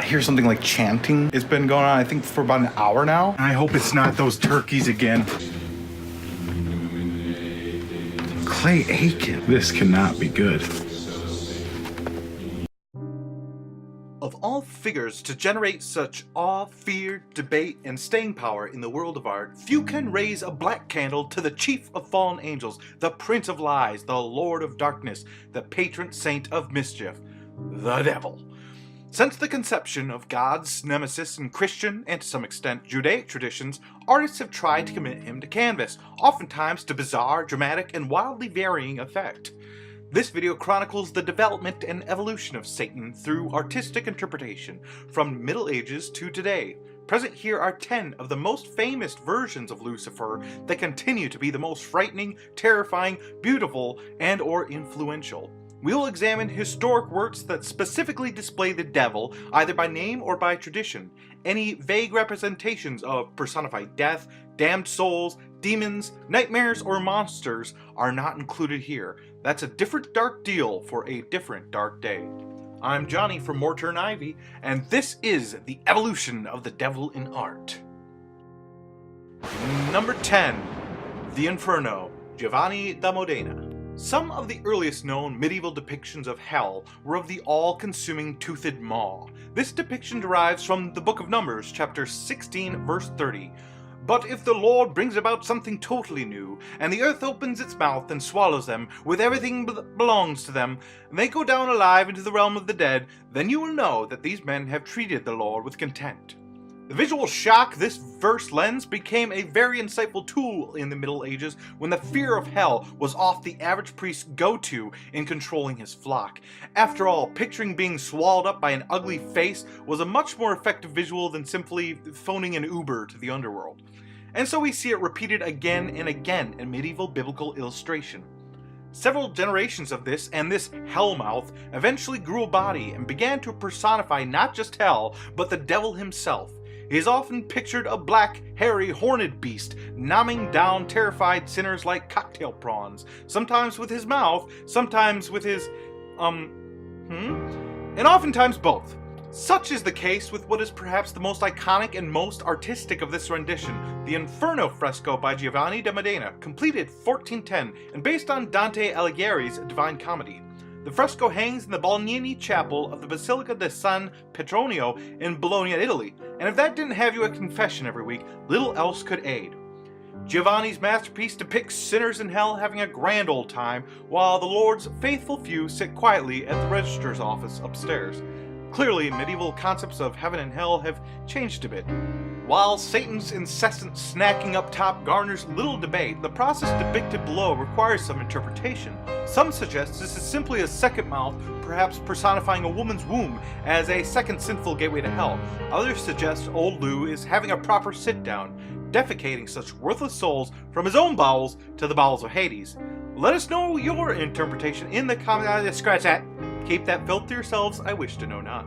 hear something like chanting. It's been going on, I think, for about an hour now. And I hope it's not those turkeys again. Clay Aiken. This cannot be good. Of all figures to generate such awe, fear, debate, and staying power in the world of art, few can raise a black candle to the chief of fallen angels, the prince of lies, the lord of darkness, the patron saint of mischief, the devil. Since the conception of God's nemesis in Christian, and to some extent Judaic traditions, artists have tried to commit him to canvas, oftentimes to bizarre, dramatic, and wildly varying effect. This video chronicles the development and evolution of Satan through artistic interpretation, from Middle Ages to today. Present here are 10 of the most famous versions of Lucifer that continue to be the most frightening, terrifying, beautiful, and or influential. We will examine historic works that specifically display the devil, either by name or by tradition. Any vague representations of personified death, damned souls, demons, nightmares, or monsters are not included here. That's a different dark deal for a different dark day. I'm Johnny from Mortar and Ivy, and this is the evolution of the devil in art. Number 10. The Inferno, Giovanni da Modena. Some of the earliest known medieval depictions of hell were of the all-consuming toothed maw. This depiction derives from the Book of Numbers, chapter 16, verse 30. But if the Lord brings about something totally new, and the earth opens its mouth and swallows them, with everything that belongs to them, and they go down alive into the realm of the dead, then you will know that these men have treated the Lord with contempt. The visual shock this verse lends became a very insightful tool in the Middle Ages when the fear of hell was oft the average priest's go-to in controlling his flock. After all, picturing being swallowed up by an ugly face was a much more effective visual than simply phoning an Uber to the underworld. And so we see it repeated again and again in medieval biblical illustration. Several generations of this and this Hellmouth eventually grew a body and began to personify not just hell, but the devil himself. He is often pictured a black, hairy, horned beast, nomming down terrified sinners like cocktail prawns, sometimes with his mouth, sometimes with his, and oftentimes both. Such is the case with what is perhaps the most iconic and most artistic of this rendition, the Inferno fresco by Giovanni da Modena, completed 1410 and based on Dante Alighieri's Divine Comedy. The fresco hangs in the Bolognini chapel of the Basilica di San Petronio in Bologna, Italy, and if that didn't have you a confession every week, little else could aid. Giovanni's masterpiece depicts sinners in hell having a grand old time, while the Lord's faithful few sit quietly at the registrar's office upstairs. Clearly, medieval concepts of heaven and hell have changed a bit. While Satan's incessant snacking up top garners little debate, the process depicted below requires some interpretation. Some suggest this is simply a second mouth, perhaps personifying a woman's womb as a second sinful gateway to hell. Others suggest old Lou is having a proper sit-down, defecating such worthless souls from his own bowels to the bowels of Hades. Let us know your interpretation in the comments. Scratch that. Keep that filth to yourselves, I wish to know not.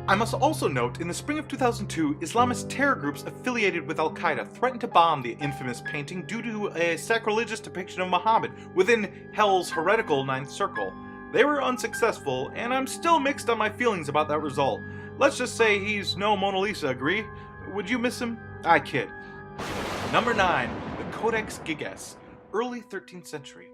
I must also note, in the spring of 2002, Islamist terror groups affiliated with Al-Qaeda threatened to bomb the infamous painting due to a sacrilegious depiction of Muhammad within Hell's heretical Ninth Circle. They were unsuccessful, and I'm still mixed on my feelings about that result. Let's just say he's no Mona Lisa, agree? Would you miss him? I kid. Number 9. The Codex Gigas, early 13th century.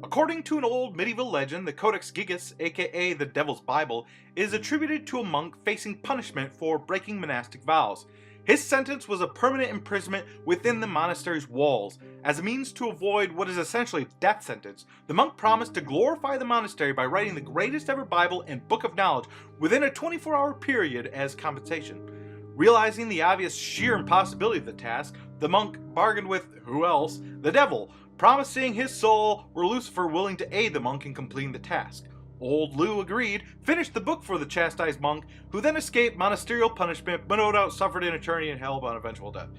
According to an old medieval legend, the Codex Gigas, aka the Devil's Bible, is attributed to a monk facing punishment for breaking monastic vows. His sentence was a permanent imprisonment within the monastery's walls. As a means to avoid what is essentially a death sentence, the monk promised to glorify the monastery by writing the greatest ever Bible and Book of Knowledge within a 24-hour period as compensation. Realizing the obvious sheer impossibility of the task, the monk bargained with, who else? The devil, promising his soul were Lucifer willing to aid the monk in completing the task. Old Lou agreed, finished the book for the chastised monk, who then escaped monasterial punishment but no doubt suffered an eternity in hell upon eventual death.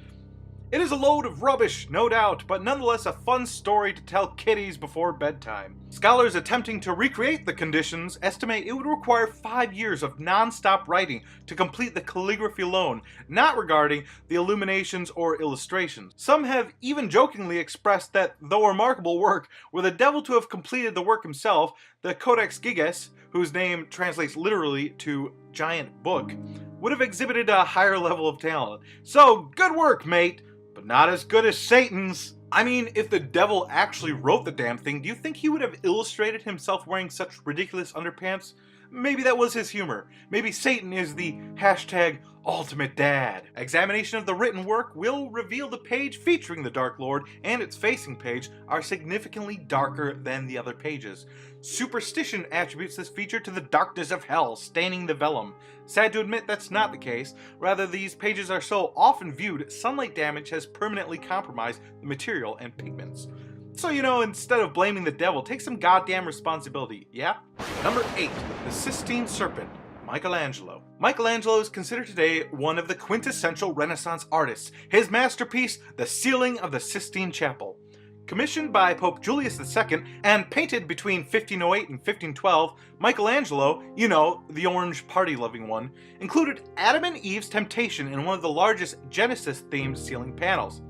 It is a load of rubbish, no doubt, but nonetheless a fun story to tell kiddies before bedtime. Scholars attempting to recreate the conditions estimate it would require 5 years of non-stop writing to complete the calligraphy alone, not regarding the illuminations or illustrations. Some have even jokingly expressed that, though a remarkable work, were the devil to have completed the work himself, the Codex Gigas, whose name translates literally to giant book, would have exhibited a higher level of talent. So, good work, mate, but not as good as Satan's. I mean, if the devil actually wrote the damn thing, do you think he would have illustrated himself wearing such ridiculous underpants? Maybe that was his humor. Maybe Satan is the hashtag ultimate dad. Examination of the written work will reveal the page featuring the Dark Lord and its facing page are significantly darker than the other pages. Superstition attributes this feature to the darkness of hell staining the vellum. Sad to admit that's not the case. Rather, these pages are so often viewed, sunlight damage has permanently compromised the material and pigments. So, instead of blaming the devil, take some goddamn responsibility, yeah? Number 8. The Sistine Serpent. Michelangelo. Michelangelo is considered today one of the quintessential Renaissance artists. His masterpiece, The Ceiling of the Sistine Chapel. Commissioned by Pope Julius II and painted between 1508 and 1512, Michelangelo, the orange party-loving one, included Adam and Eve's temptation in one of the largest Genesis-themed ceiling panels.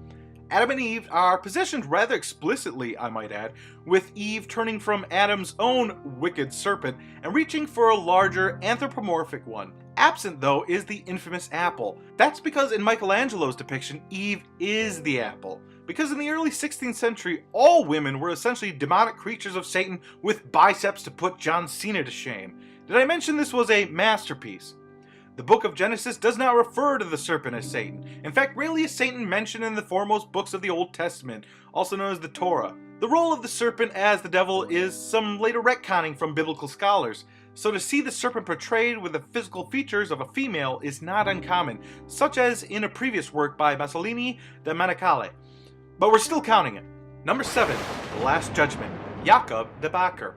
Adam and Eve are positioned rather explicitly, I might add, with Eve turning from Adam's own wicked serpent and reaching for a larger anthropomorphic one. Absent, though, is the infamous apple. That's because in Michelangelo's depiction, Eve is the apple. Because in the early 16th century, all women were essentially demonic creatures of Satan with biceps to put John Cena to shame. Did I mention this was a masterpiece? The book of Genesis does not refer to the serpent as Satan. In fact, rarely is Satan mentioned in the foremost books of the Old Testament, also known as the Torah. The role of the serpent as the devil is some later retconning from biblical scholars, so to see the serpent portrayed with the physical features of a female is not uncommon, such as in a previous work by Mussolini da Manicale. But we're still counting it. Number 7. The Last Judgment. Jacob de Bakker.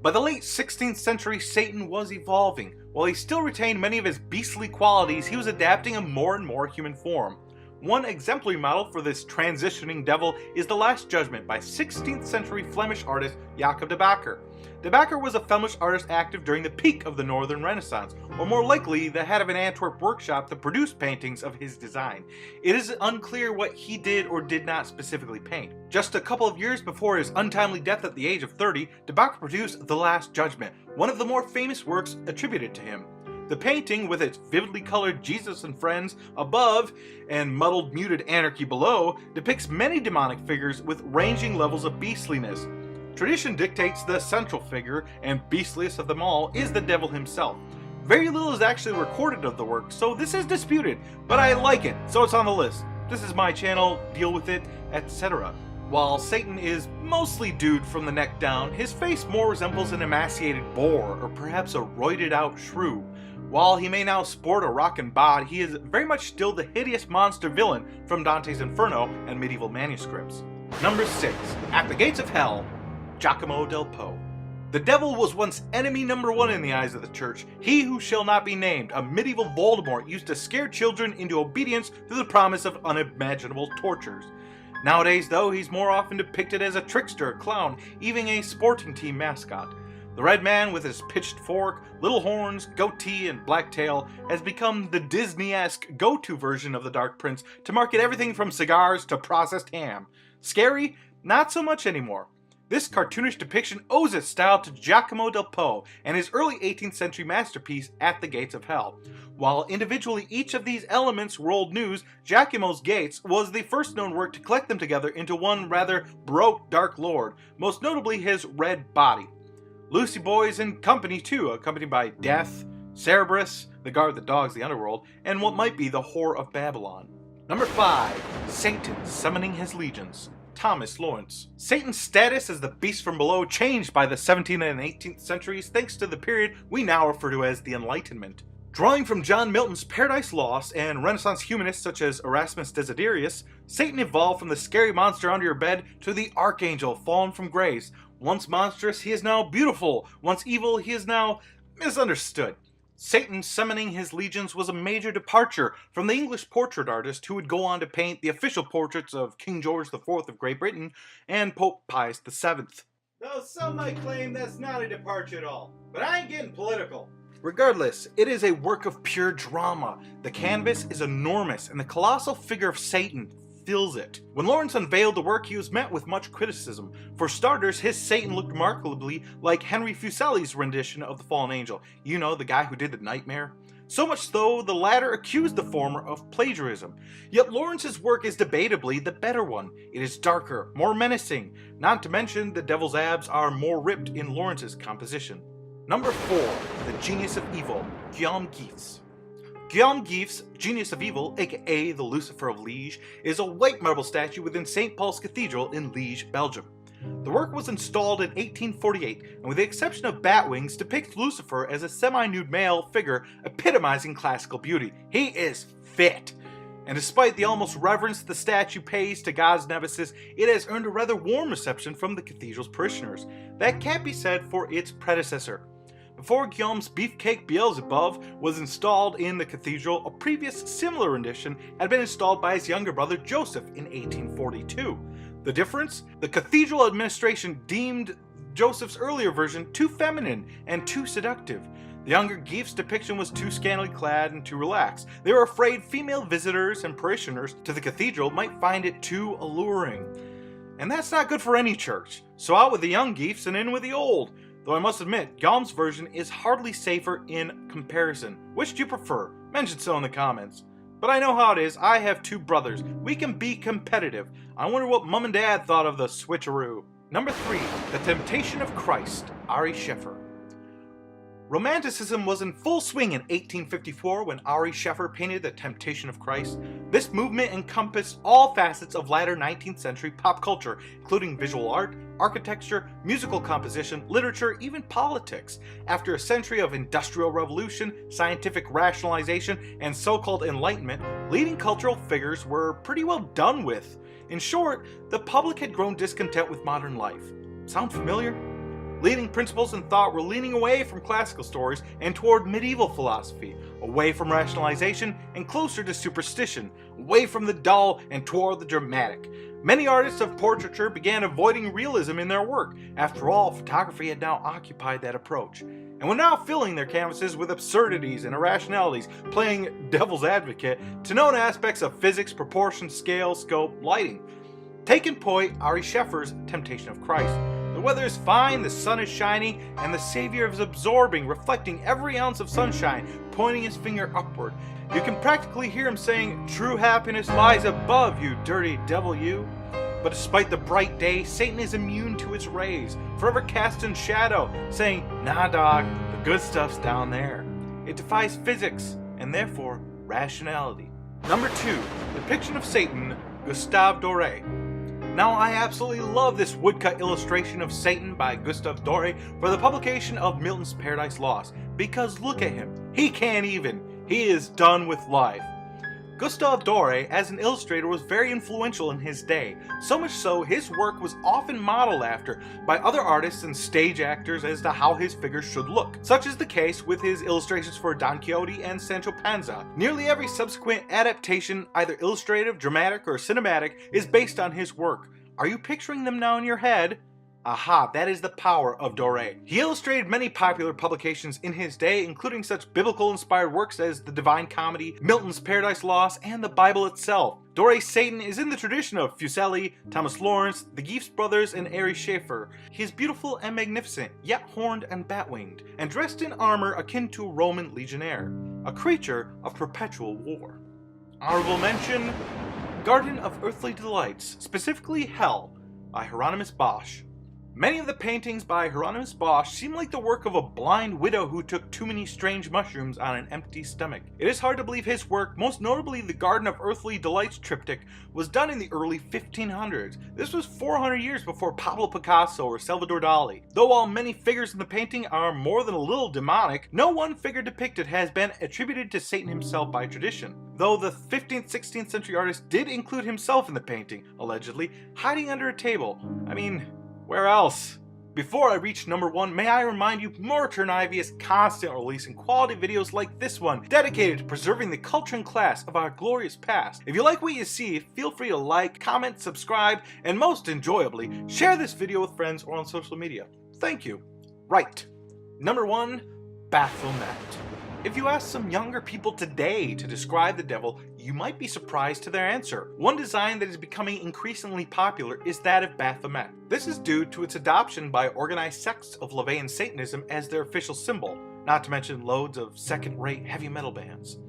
By the late 16th century, Satan was evolving. While he still retained many of his beastly qualities, he was adapting a more and more human form. One exemplary model for this transitioning devil is The Last Judgment by 16th century Flemish artist Jacob de Bakker. De Bakker was a Flemish artist active during the peak of the Northern Renaissance, or more likely the head of an Antwerp workshop that produced paintings of his design. It is unclear what he did or did not specifically paint. Just a couple of years before his untimely death at the age of 30, de Bakker produced The Last Judgment, one of the more famous works attributed to him. The painting, with its vividly colored Jesus and friends above and muddled muted anarchy below, depicts many demonic figures with ranging levels of beastliness. Tradition dictates the central figure, and beastliest of them all, is the devil himself. Very little is actually recorded of the work, so this is disputed, but I like it, so it's on the list. This is my channel, deal with it, etc. While Satan is mostly dude from the neck down, his face more resembles an emaciated boar, or perhaps a roided out shrew. While he may now sport a rockin' bod, he is very much still the hideous monster villain from Dante's Inferno and medieval manuscripts. Number 6. At the Gates of Hell, Giacomo del Po. The devil was once enemy number 1 in the eyes of the church. He who shall not be named, a medieval Voldemort, used to scare children into obedience through the promise of unimaginable tortures. Nowadays, though, he's more often depicted as a trickster, clown, even a sporting team mascot. The Red Man, with his pitched fork, little horns, goatee, and black tail, has become the Disney-esque go-to version of the Dark Prince to market everything from cigars to processed ham. Scary? Not so much anymore. This cartoonish depiction owes its style to Giacomo del Po and his early 18th century masterpiece, At the Gates of Hell. While individually each of these elements were old news, Giacomo's Gates was the first known work to collect them together into one rather baroque Dark Lord, most notably his red body. Lucy Boys and Company too, accompanied by Death, Cerberus, the guard that dogs the underworld, and what might be the Whore of Babylon. Number 5. Satan Summoning His Legions. Thomas Lawrence. Satan's status as the beast from below changed by the 17th and 18th centuries thanks to the period we now refer to as the Enlightenment. Drawing from John Milton's Paradise Lost and Renaissance humanists such as Erasmus Desiderius, Satan evolved from the scary monster under your bed to the archangel fallen from grace. Once monstrous, he is now beautiful. Once evil, he is now misunderstood. Satan summoning his legions was a major departure from the English portrait artist who would go on to paint the official portraits of King George IV of Great Britain and Pope Pius VII. Though some might claim that's not a departure at all, but I ain't getting political. Regardless, it is a work of pure drama. The canvas is enormous and the colossal figure of Satan fills it. When Lawrence unveiled the work, he was met with much criticism. For starters, his Satan looked remarkably like Henry Fuseli's rendition of the Fallen Angel. You know, the guy who did The Nightmare. So much so, the latter accused the former of plagiarism. Yet Lawrence's work is debatably the better one. It is darker, more menacing, not to mention the devil's abs are more ripped in Lawrence's composition. Number 4. The Genius of Evil, Guillaume Gifs. Guillaume Gifs, Genius of Evil, aka the Lucifer of Liege, is a white marble statue within St. Paul's Cathedral in Liege, Belgium. The work was installed in 1848, and with the exception of bat wings, depicts Lucifer as a semi-nude male figure epitomizing classical beauty. He is fit! And despite the almost reverence the statue pays to God's nemesis, it has earned a rather warm reception from the cathedral's parishioners. That can't be said for its predecessor. Before Guillaume's Beefcake Beelzebub was installed in the cathedral, a previous similar rendition had been installed by his younger brother Joseph in 1842. The difference? The cathedral administration deemed Joseph's earlier version too feminine and too seductive. The younger Gifs' depiction was too scantily clad and too relaxed. They were afraid female visitors and parishioners to the cathedral might find it too alluring. And that's not good for any church. So out with the young Gifs and in with the old. Though I must admit, Guillaume's version is hardly safer in comparison. Which do you prefer? Mention so in the comments. But I know how it is. I have 2 brothers. We can be competitive. I wonder what Mom and Dad thought of the switcheroo. Number 3. The Temptation of Christ, Ari Scheffer. Romanticism was in full swing in 1854 when Ari Scheffer painted The Temptation of Christ. This movement encompassed all facets of latter 19th century pop culture, including visual art, architecture, musical composition, literature, even politics. After a century of industrial revolution, scientific rationalization, and so-called enlightenment, leading cultural figures were pretty well done with. In short, the public had grown discontent with modern life. Sound familiar? Leading principles in thought were leaning away from classical stories and toward medieval philosophy, away from rationalization and closer to superstition, away from the dull and toward the dramatic. Many artists of portraiture began avoiding realism in their work. After all, photography had now occupied that approach, and were now filling their canvases with absurdities and irrationalities, playing devil's advocate to known aspects of physics, proportion, scale, scope, lighting. Take in point Ari Scheffer's Temptation of Christ. The weather is fine, the sun is shining, and the Savior is absorbing, reflecting every ounce of sunshine, pointing his finger upward. You can practically hear him saying, "True happiness lies above, you dirty devil, you." But despite the bright day, Satan is immune to its rays, forever cast in shadow, saying, "Nah, dog, the good stuff's down there." It defies physics, and therefore rationality. Number 2. Depiction of Satan, Gustave Doré. Now, I absolutely love this woodcut illustration of Satan by Gustave Doré for the publication of Milton's Paradise Lost, because look at him. He can't even. He is done with life. Gustave Doré, as an illustrator, was very influential in his day, so much so his work was often modeled after by other artists and stage actors as to how his figures should look. Such is the case with his illustrations for Don Quixote and Sancho Panza. Nearly every subsequent adaptation, either illustrative, dramatic, or cinematic, is based on his work. Are you picturing them now in your head? Aha, that is the power of Doré. He illustrated many popular publications in his day, including such biblical-inspired works as the Divine Comedy, Milton's Paradise Lost, and the Bible itself. Doré's Satan is in the tradition of Fuseli, Thomas Lawrence, the Gifs brothers, and Ari Scheffer. He is beautiful and magnificent, yet horned and bat-winged, and dressed in armor akin to a Roman legionnaire, a creature of perpetual war. Honorable mention, Garden of Earthly Delights, specifically Hell, by Hieronymus Bosch. Many of the paintings by Hieronymus Bosch seem like the work of a blind widow who took too many strange mushrooms on an empty stomach. It is hard to believe his work, most notably the Garden of Earthly Delights triptych, was done in the early 1500s. This was 400 years before Pablo Picasso or Salvador Dali. Though while many figures in the painting are more than a little demonic, no one figure depicted has been attributed to Satan himself by tradition. Though the 15th, 16th century artist did include himself in the painting, allegedly, hiding under a table. I mean, where else? Before I reach number 1, may I remind you, Mortar and Ivy is constantly releasing quality videos like this one, dedicated to preserving the culture and class of our glorious past. If you like what you see, feel free to like, comment, subscribe, and most enjoyably, share this video with friends or on social media. Thank you. Right. Number 1, Baphomet. If you ask some younger people today to describe the devil, you might be surprised to their answer. One design that is becoming increasingly popular is that of Baphomet. This is due to its adoption by organized sects of Levian Satanism as their official symbol. not to mention loads of second-rate heavy metal bands.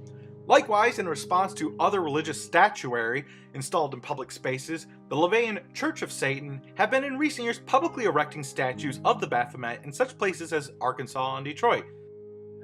Likewise, in response to other religious statuary installed in public spaces, the Levian Church of Satan have been in recent years publicly erecting statues of the Baphomet in such places as Arkansas and Detroit.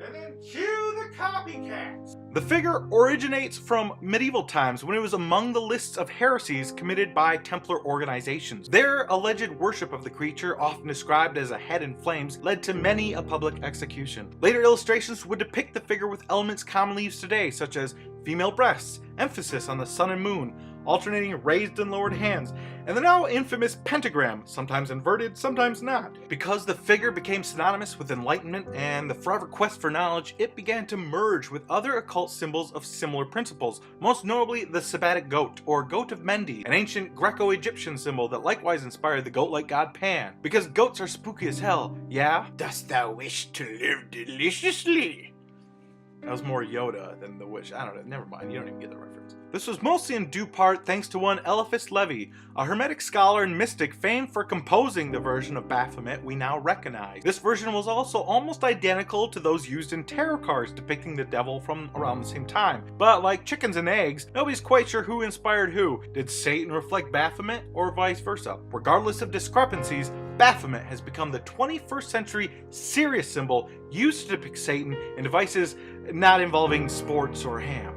And then cue the copycats! The figure originates from medieval times when it was among the lists of heresies committed by Templar organizations. Their alleged worship of the creature, often described as a head in flames, led to many a public execution. Later illustrations would depict the figure with elements commonly used today, such as female breasts, emphasis on the sun and moon, alternating raised and lowered hands, and the now infamous pentagram, sometimes inverted, sometimes not. Because the figure became synonymous with enlightenment and the forever quest for knowledge, it began to merge with other occult symbols of similar principles, most notably the Sabbatic goat, or goat of Mendi, an ancient Greco-Egyptian symbol that likewise inspired the goat-like god Pan. Because goats are spooky as hell, yeah? Dost thou wish to live deliciously? That was more Yoda than the wish. I don't know. Never mind. You don't even get the reference. This was mostly in due part thanks to one Eliphas Levi, a Hermetic scholar and mystic famed for composing the version of Baphomet we now recognize. This version was also almost identical to those used in tarot cards depicting the devil from around the same time. But like chickens and eggs, nobody's quite sure who inspired who. Did Satan reflect Baphomet or vice versa? Regardless of discrepancies, Baphomet has become the 21st century serious symbol used to depict Satan in devices not involving sports or ham.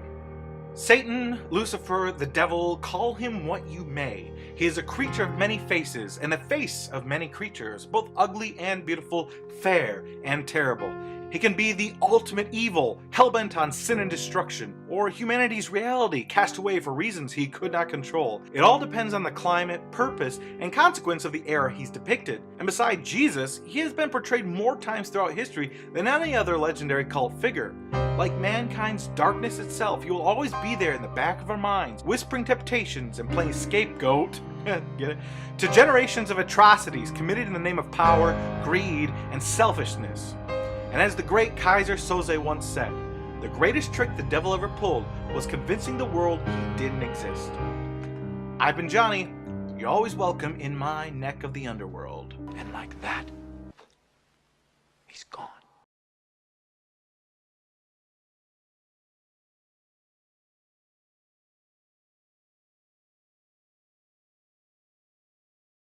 Satan, Lucifer, the devil, call him what you may. He is a creature of many faces, and the face of many creatures, both ugly and beautiful, fair and terrible. He can be the ultimate evil, hellbent on sin and destruction, or humanity's reality, cast away for reasons he could not control. It all depends on the climate, purpose, and consequence of the era he's depicted. And beside Jesus, he has been portrayed more times throughout history than any other legendary cult figure. Like mankind's darkness itself, he will always be there in the back of our minds, whispering temptations and playing scapegoat get it? To generations of atrocities committed in the name of power, greed, and selfishness. And as the great Kaiser Soze once said, the greatest trick the devil ever pulled was convincing the world he didn't exist. I've been Johnny. You're always welcome in my neck of the underworld. And like that, he's gone.